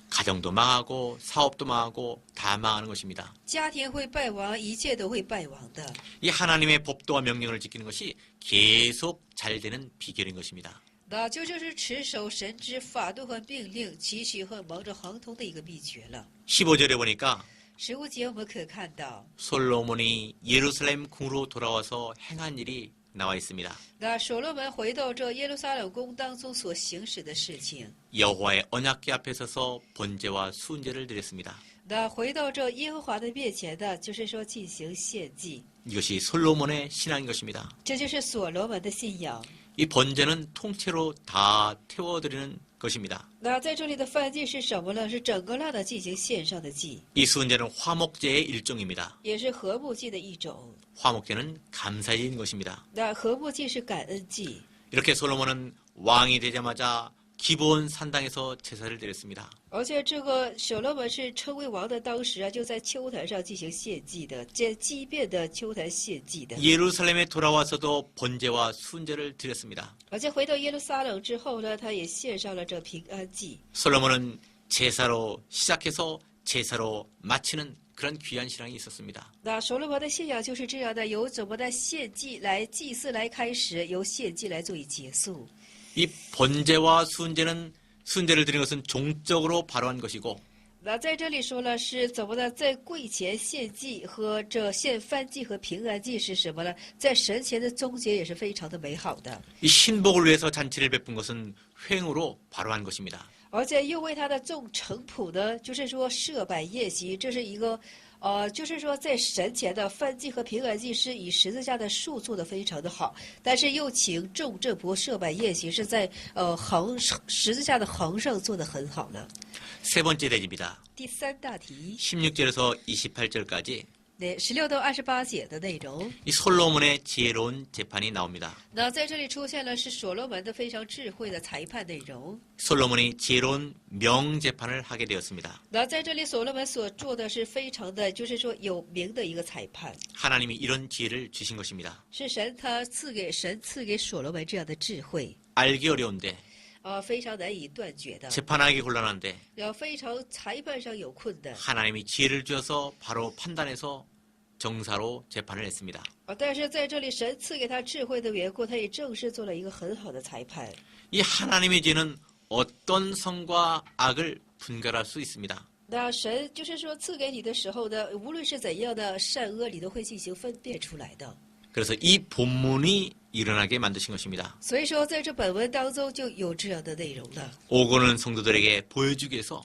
가정도 망하고 사업도 망하고 다 망하는 것입니다. 家庭会败亡，一切都会败亡的。 이 하나님의 법도와 명령을 지키는 것이 계속 잘 되는 비결인 것입니다. 那就是持守神之法度和命令，其许和蒙着亨通的一个秘诀了。 15절에 보니까 15节我们可看到， 솔로몬이 예루살렘 궁으로 돌아와서 행한 일이 나와 있습니다. 那所罗门回到这耶路撒冷宫当中所行使的事情， 여호와의 언약궤 앞에 서서 번제와 수은제를 드렸습니다. 那回到这耶和华的面前的，就是说进行献祭， 이것이 솔로몬의 신앙인 것입니다. 这就是所罗门的信仰。 이 번제는 통째로 다 태워드리는 것입니다. 那在这里的燔祭是什么呢？是整个让它进行献上的祭， 이 수은제는 화목제의 일종입니다. 也是和睦祭的一种。 화목제는 감사제인 것입니다. 那和睦祭是感恩祭。 이렇게 솔로몬은 왕이 되자마자 기브온 산당에서 제사를 드렸습니다. 而且这个所罗门是称为王的当时啊，就在秋坛上进行献祭的，在祭奠的秋坛献祭的。 예루살렘에 돌아와서도 번제와 수은제를 드렸습니다. 而且回到耶路撒冷之后呢，他也献上了这平安祭。 솔로몬은 제사로 시작해서 제사로 마치는 그런 귀한 신앙이 있었습니다. 那所罗门的信仰就是这样的，由怎么的献祭来祭祀来开始，由献祭来作为结束。 이 번제와 수은제는 수은제를 드리는 것은 종적으로 바로한 것이고 那在这里说了是怎么呢？在柜前献祭和这献燔祭和平安祭是什么呢？在神前的终结也是非常的美好的， 이 신복을 위해서 잔치를 베푼 것은 횡으로 바로한 것입니다. 而且又为他的众臣仆呢，就是说设摆宴席，这是一个，就是说在神前的燔祭和平安祭是以十字架的树做的非常的好，但是又请众正仆设摆宴席是在十字架的横上做的很好呢。 세 번째 대지입니다. 第三大题， 16절에서 28절까지 那16到28节的内容。 이 솔로몬의 지혜로운 재판이 나옵니다. 那在这里出现了是所罗门的非常智慧的裁判内容。 솔로몬이 지혜로운 명재판을 하게 되었습니다. 那在这里所罗门所做的是非常的，就是说有名的一个裁判， 하나님이 이런 지혜를 주신 것입니다. 是神赐给所罗门这样的智慧， 알기 어려운데 非常难以断绝的， 재판하기 곤란한데 非常裁判上有困的。 하나님이 지혜를 주어서 바로 판단해서 정사로 재판을 했습니다. 但是在这里神赐给他智慧的缘故，他也正式做了一个很好的裁判。 이 하나님의 지혜는 어떤 선과 악을 분별할 수 있습니다. 那神就是说赐给你的时候呢，无论是怎样的善恶，你都会进行分辨出来的。 그래서 이 본문이 일어나게 만드신 것입니다. 所以说，在这本文当中就有这样的内容了， 오고 오는 성도들에게 보여주기 위해서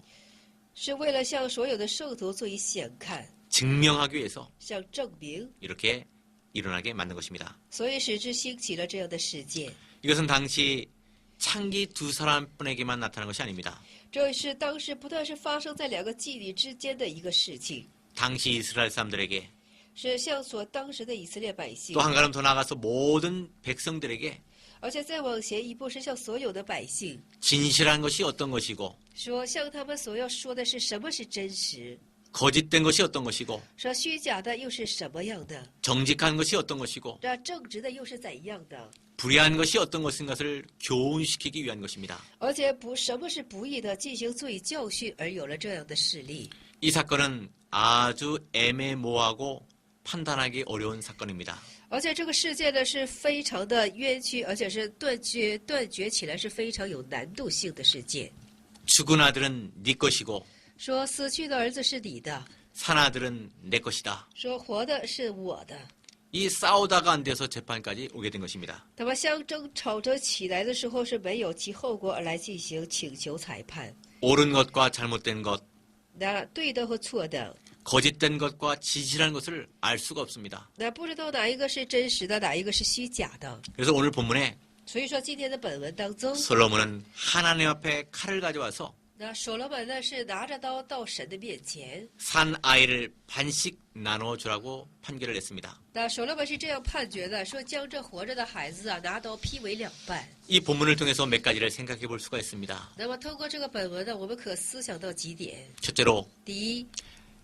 是为了向所有的圣徒做以显看， 증명하기 위해서 向证明， 이렇게 일어나게 만든 것입니다. 所以使之兴起了这样的事件。 이것은 당시 창기 두 사람뿐에게만 나타난 것이 아닙니다. 这是当时不但是发生在两个妓女之间的一个事情， 당시 이스라엘 사람들에게 是向所当时的以色列百姓 또 ，한 걸음 더 나아가서 모든 백성들에게 而且再往前一步是向所有的百姓 진실한 것이 어떤 것이고 说，向他们所要说的是什么是真实， 거짓된 것이 어떤 것이고 说虚假的又是什么样的， 정직한 것이 어떤 것이고 这正直的又是怎样的， 불의한 것이 어떤 것인 것을 교훈시키기 위한 것입니다. 而且什么是不义的，进行足以教训，而有了这样的事例。 이 사건은 아주 애매모호하고 판단하기 어려운 사건입니다. 而且这个事件呢是非常的冤屈，而且是断绝起来是非常有难度性的事件。 죽은 아들은 네 것이고 说死去的儿子是你的， 산 아들은 내 것이다. 说活的是我的。이 싸우다가 안 돼서 재판까지 오게 된 것입니다. 那么相争吵着起来的时候是没有其后果而来进行请求裁判。 옳은 것과 잘못된 것, 那对的和错的， 거짓된 것과 진실한 것을 알 수가 없습니다. 那不知道哪一个是真实的，哪一个是虚假的。 그래서 오늘 본문에 所以说今天的本文当中， 솔로몬은 하나님 앞에 칼을 가져와서 那所罗门呢是拿着刀到神的面前。 산 아이를 반씩 나눠주라고 판결을 했습니다. 那所罗门是这样判决的，说将这活着的孩子啊拿刀劈为两半。 이 본문을 통해서 몇 가지를 생각해 볼 수가 있습니다. 那么通过这个本文呢，我们可思想到几点。 첫째로 第一，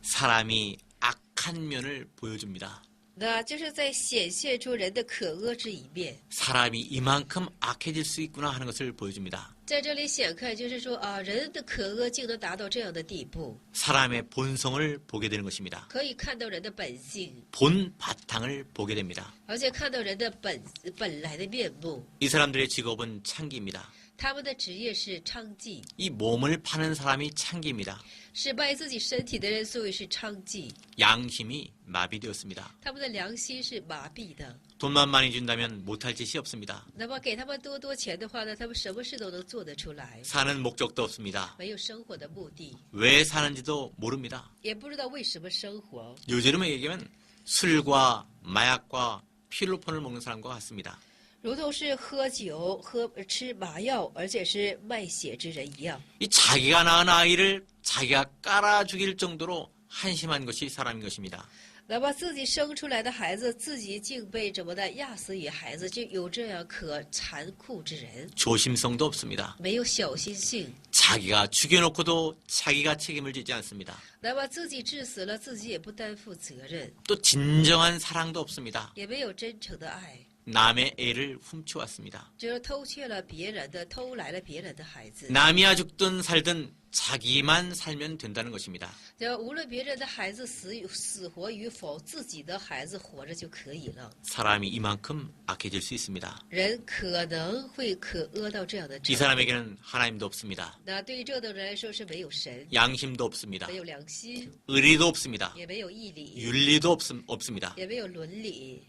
사람이 악한 면을 보여줍니다. 那就是在显现出人的可恶之一面。 사람이 이만큼 악해질 수 있구나 하는 것을 보여줍니다. 在这里显看，就是说啊，人的可恶竟能达到这样的地步， 사람의 본성을 보게 되는 것입니다. 可以看到人的本性， 본 바탕을 보게 됩니다. 而且看到人的本来的面目。 이 사람들의 직업은 창기입니다. 他们的职业是娼妓， 이 몸을 파는 사람이 창기입니다. 是卖自己身体的人，所以是娼妓。 양심이 마비되었습니다. 他们的良心是麻痹的。 돈만 많이 준다면 못할 짓이 없습니다. 那么给他们多钱的话呢，他们什么事都能做得出来， 사는 목적도 없습니다. 没有生活的目的， 왜 사는지도 모릅니다. 也不知道为什么生活。 요즘에 얘기하면 술과 마약과 필로폰을 먹는 사람과 같습니다. 如同是喝酒、吃麻药，而且是卖血之人一样。 이 자기가 낳은 아이를 자기가 깔아 죽일 정도로 한심한 것이 사람인 것입니다. 那么自己生出来的孩子，自己竟被怎么的压死于孩子，就有这样可残酷之人， 조심성도 없습니다. 没有小心性。 자기가 죽여놓고도 자기가 책임을 지지 않습니다. 那么自己致死了，自己也不担负责任， 또 진정한 사랑도 없습니다. 也没有真诚的爱， 남의 애를 훔쳐왔습니다. 就是偷窃了别人的，偷来了别人的孩子。 남이야 죽든 살든 자기만 살면 된다는 것입니다. 就无论别人的孩子死活与否，自己的孩子活着就可以了。 사람이 이만큼 악해질 수 있습니다. 人可能会可恶到这样的 이 程度。 사람에게는 하나님도 없습니다. 那对于这等人来说是没有神， 양심도 없습니다. 没有良心， 의리도 없습니다. 也没有义理， 윤리도 없습니다. 也没有伦理，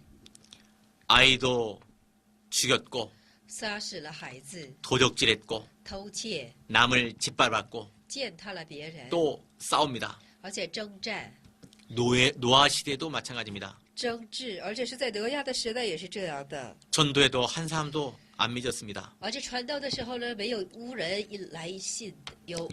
아이도 죽였고 杀死了孩子， 도적질했고 偷窃， 남을 짓밟았고 践踏了别人， 또 싸웁니다. 而且征战、 노아 시대도 마찬가지입니다. 争执，而且是在挪亚的时代也是这样的。 전도에도 한 사람도 안 믿었습니다. 而且传道的时候呢，没有无人来信，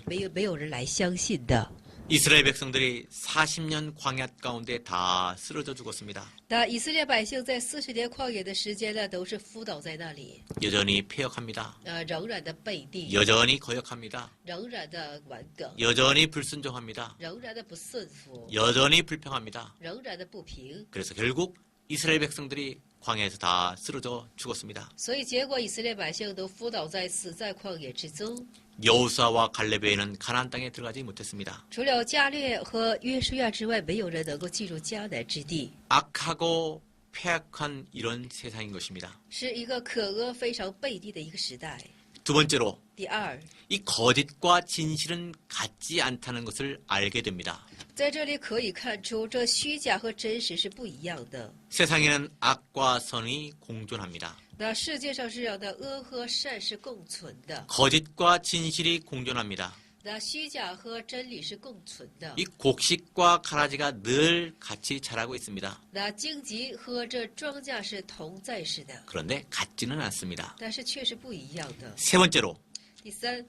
没有人来相信的。 이스라엘 백성들이 40년 광야 가운데 다 쓰러져 죽었습니다. 那以色列百姓在40年旷野的时间呢，都是扑倒在那里， 여전히 폐역합니다. 仍然的背地， 여전히 거역합니다. 仍然的顽梗， 여전히 불순종합니다. 仍然的不顺服， 여전히 불평합니다. 仍然的不平。 그래서 결국 이스라엘 백성들이 광야에서 다 쓰러져 죽었습니다. 所以结果以色列百姓都扑倒死在旷野之中。 여호수아와 갈렙 외에는 가나안 땅에 들어가지 못했습니다. 除了加略和约书亚之外，没有人能够进入迦南之地， 악하고 폐악한 이런 세상인 것입니다. 是一个可恶、非常背地的一个时代。 두 번째로 第二， 이 거짓과 진실은 같지 않다는 것을 알게 됩니다. 在这里可以看出，这虚假和真实是不一样的。 세상에는 악과 선이 공존합니다. 那世界上是这样的，恶和善是共存的， 거짓과 진실이 공존합니다. 那虚假和真理是共存的。 이 곡식과 가라지가 늘 같이 자라고 있습니다. 那荆棘和这庄稼是同在式的， 그런데 같지는 않습니다. 但是却是不一样的。 세 번째로 第三，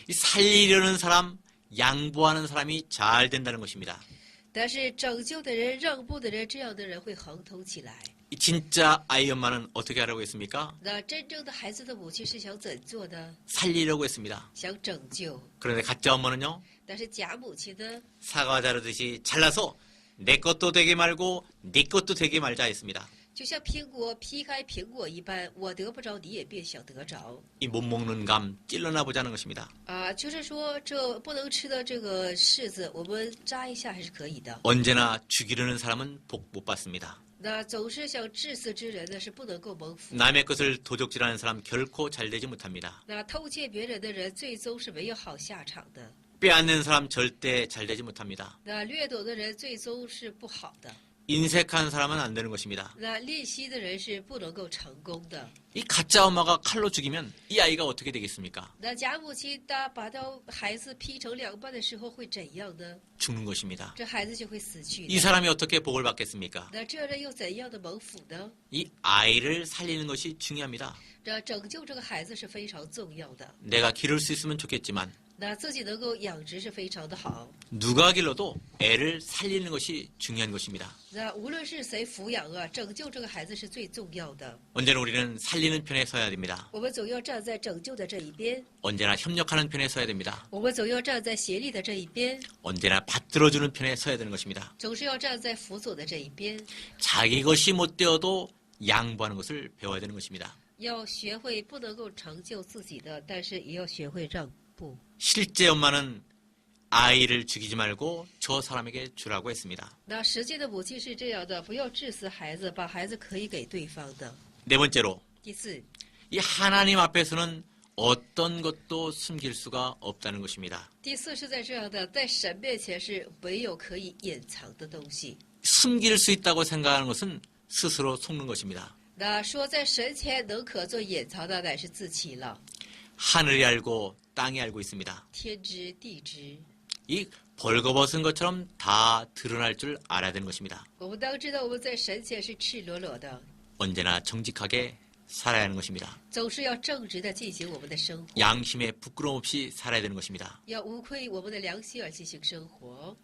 이 살리려는 사람, 양보하는 사람이 잘 된다는 것입니다. 但是拯救的人、让步的人，这样的人会横通起来。 이 진짜 아이 엄마는 어떻게 하려고 했습니까? 那真正的孩子的母亲是想怎做呢？ 살리려고 했습니다. 想拯救。 그런데 가짜 엄마는요? 但是假母亲呢？ 사과 자르듯이 잘라서 내 것도 되게 말고 네 것도 되게 말자 했습니다. 就像苹果劈开苹果一般，我得不着，你也别想得着。 이 못 먹는 감 찔러나 보자는 것입니다. 就是说这不能吃的这个柿子，我们摘一下还是可以的。 언제나 죽이려는 사람은 복 못 받습니다. 那总是想致死之人呢，是不能够蒙福。 남의 것을 도적질하는 사람 결코 잘 되지 못합니다. 那偷窃别人的人，最终是没有好下场的。 빼앗는 사람 절대 잘 되지 못합니다. 那掠夺的人，最终是不好的。 인색한 사람은 안 되는 것입니다. 那吝惜的人是不能够成功的。 이 가짜 엄마가 칼로 죽이면 이 아이가 어떻게 되겠습니까? 那假母亲当把到孩子劈成两半的时候会怎样呢？ 죽는 것입니다. 这孩子就会死去 이 的。 사람이 어떻게 복을 받겠습니까? 那这人又怎样的蒙福呢？ 이 아이를 살리는 것이 중요합니다. 这拯救这个孩子是非常重要的。 내가 기를 수 있으면 좋겠지만 那自己能够养殖是非常的好。 누가 길러도 애를 살리는 것이 중요한 것입니다. 那无论是谁抚养啊，拯救这个孩子是最重要的。 언제나 우리는 살리는 편에 서야 됩니다. 我们总要站在拯救的这一边， 언제나 협력하는 편에 서야 됩니다. 我们总要站在协力的这一边， 언제나 받들어주는 편에 서야 되는 것입니다. 总是要站在辅佐的这一边。 자기 것이 못 되어도 양보하는 것을 배워야 되는 것입니다. 要学会不能够成就自己的，但是也要学会让步。 실제 엄마는 아이를 죽이지 말고 저 사람에게 주라고 했습니다. 那实际的母亲是这样的，不要致死孩子，把孩子可以给对方的。 네 번째로 第四， 이 하나님 앞에서는 어떤 것도 숨길 수가 없다는 것입니다. 第四是在这样的，在神面前是没有可以隐藏的东西。 숨길 수 있다고 생각하는 것은 스스로 속는 것입니다. 那说在神前能可做隐藏的，乃是自欺了。 하늘이 알고 땅이 알고 있습니다. 天知地知， 이 벌거벗은 것처럼 다 드러날 줄 알아야 되는 것입니다. 我们当知道我们在神前是赤裸裸的， 언제나 정직하게 살아야 하는 것입니다. 总是要正直的进行我们的生活， 양심에 부끄러움 없이 살아야 되는 것입니다. 要无愧我们的良心而进行生活。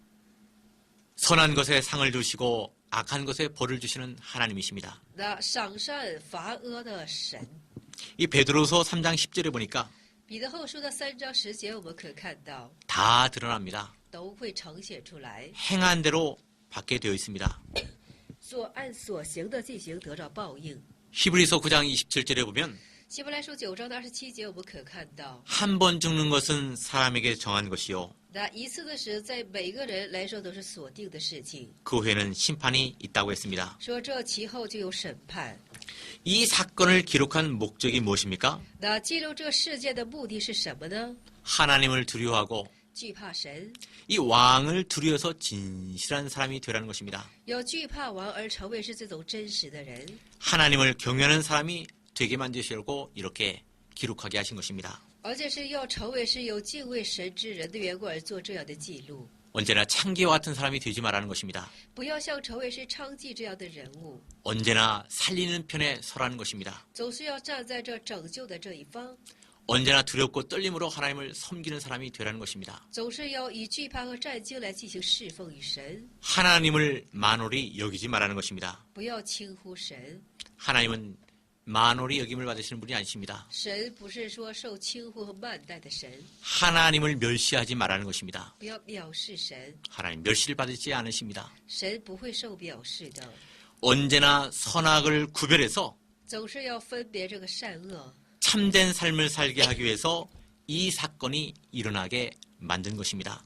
선한 것에 상을 주시고 악한 것에 벌을 주시는 하나님이십니다. 那赏善罚恶的神， 이 베드로서 3장 10절에 보니까 彼得后书的3章10节，我们可看到 다 드러납니다. 都会呈现出来， 행한 대로 받게 되어 있습니다. 做按所行的进行，得到报应。 히브리서 9장 27절에 보면 希伯来书9章的27节，我们可看到， 한 번 죽는 것은 사람에게 정한 것이요 那一次的死，在每个人来说都是锁定的事情。 그 후에는 심판이 있다고 했습니다. 说这其后就有审判。 이 사건을 기록한 목적이 무엇입니까? 那记录这事件的目的是什么呢？ 하나님을 두려워하고 惧怕神， 이 왕을 두려워서 진실한 사람이 되라는 것입니다. 要惧怕王而成为是这种真实的人， 하나님을 경외하는 사람이 되게 만드시려고 이렇게 기록하게 하신 것입니다. 而且是要成为是有敬畏神之人的缘故而做这样的记录。 언제나 창기와 같은 사람이 되지 말라는 것입니다. 不要像成为是娼妓这样的人物， 언제나 살리는 편에 서라는 것입니다. 总是要站在这拯救的这一方， 언제나 두렵고 떨림으로 하나님을 섬기는 사람이 되라는 것입니다. 总是要以惧怕和战惊来进行侍奉于神， 하나님을 만홀히 여기지 말라는 것입니다. 不要轻忽神。 하나님은 만홀히 여김을 받으시는 분이 아니십니다. 神不是说受轻忽和慢待的神， 하나님을 멸시하지 말라는 것입니다. 不要藐视神， 하나님 멸시를 받으시지 않으십니다. 神不会受藐视的， 언제나 선악을 구별해서 总是要分别这个善恶， 참된 삶을 살게 하기 위해서 이 사건이 일어나게 만든 것입니다.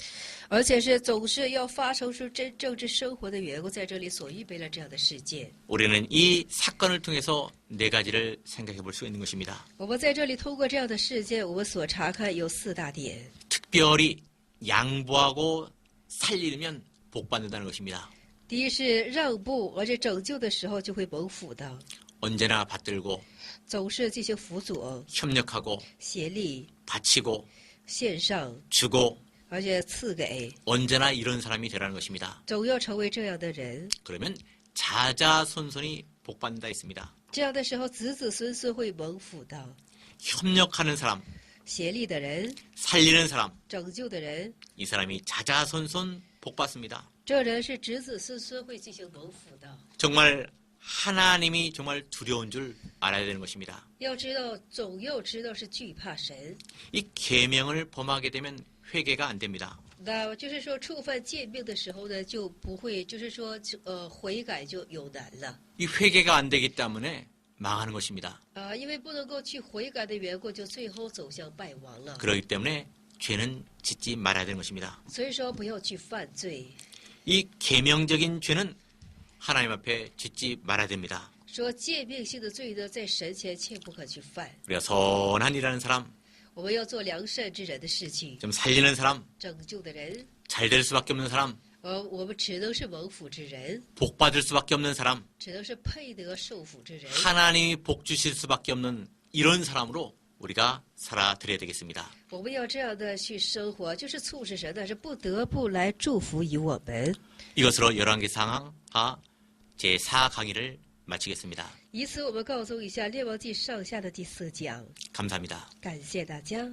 而且是总是要发生出真正之生活的缘故，在这里所预备了这样的事件。 우리는 이 사건을 통해서 네 가지를 생각해 볼 수 있는 것입니다. 我们在这里通过这样的事件，我们所查看有4大点。 특별히 양보하고 살리면 복 받는다는 것입니다. 第一是让步，而且拯救的时候就会蒙福的， 언제나 받들고 总是进行辅佐、 협력하고 协力、 바치고 献上， 주고 而且赐给， 언제나 이런 사람이 되라는 것입니다. 总要成为这样的人。 그러면 자자손손이 복 받는다 했습니다. 这样的时候，子子孙孙会蒙福的。 협력하는 사람, 协力的人， 살리는 사람, 拯救的人， 이 사람이 자자손손 복 받습니다. 这人是子子孙孙会进行蒙福的。 정말 하나님이 정말 두려운 줄 알아야 되는 것입니다. 要知道，总要知道是惧怕神。 이 계명을 범하게 되면 회개가 안 됩니다. 那就是说，触犯诫命的时候呢，就不会，就是说，悔改就有难了。 이 회개가 안 되기 때문에 망하는 것입니다. 因为不能够去悔改的缘故，就最后走向败亡了。 그렇기 때문에 죄는 짓지 말아야 되는 것입니다. 所以说，不要去犯罪。 이 계명적인 죄는 하나님 앞에 짓지 말아야 됩니다. 说诫命性的罪呢，在神前切不可去犯。 우리가 선한 일하는 사람, 我们要做良善之人的事情， 좀 살리는 사람, 拯救的人， 잘 될 수밖에 없는 사람, 我们只能是蒙福之人， 복 받을 수밖에 없는 사람, 只能是配得受福之人。 하나님이 복 주실 수밖에 없는 이런 사람으로 우리가 살아드려야 되겠습니다. 我们要这样的去生活，就是促使神呢是不得不来祝福于我们。 이것으로 열왕기상 제4 강의를 마치겠습니다. 以此，我们告诉一下《列王记》上下的第4讲。 감사합니다. 感谢大家。